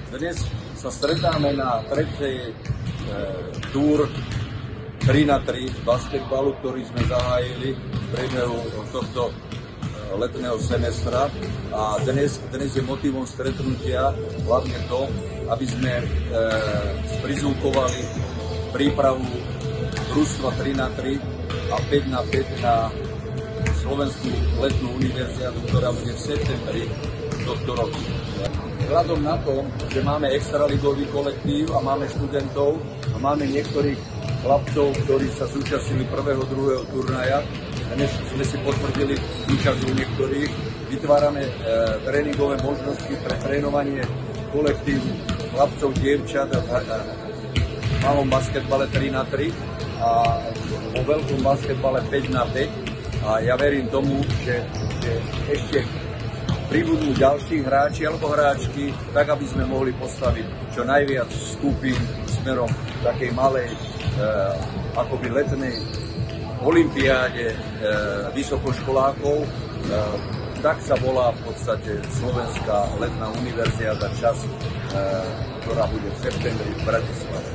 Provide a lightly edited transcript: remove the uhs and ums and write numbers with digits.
Dnes sa stretáme na tretej túr 3x3 basketbalu, ktorý sme zahájili v priebehu tohto letného semestra. A dnes je motivom stretnutia hlavne to, aby sme sprizvukovali prípravu družstva 3x3 a 5x5 na Slovenskú letnú univerziádu, ktorá bude v septembri tohto roku. Vzhľadom na to, že máme extraligový kolektív a máme študentov a máme niektorých chlapcov, ktorí sa zúčastnili prvého, druhého turnaja, dnes sme si potvrdili účasť u niektorých, vytvárame tréningové možnosti pre trénovanie kolektívu chlapcov, dievčat v malom basketbale 3x3 a vo veľkom basketbale 5x5. A ja verím tomu, že ešte pribudnú ďalší hráči alebo hráčky, tak aby sme mohli postaviť čo najviac skupín smerom k takej malej akoby letnej olympiáde vysokoškolákov. Tak sa volá v podstate Slovenská letná univerziáda, časť, ktorá bude v septembri v Bratislave.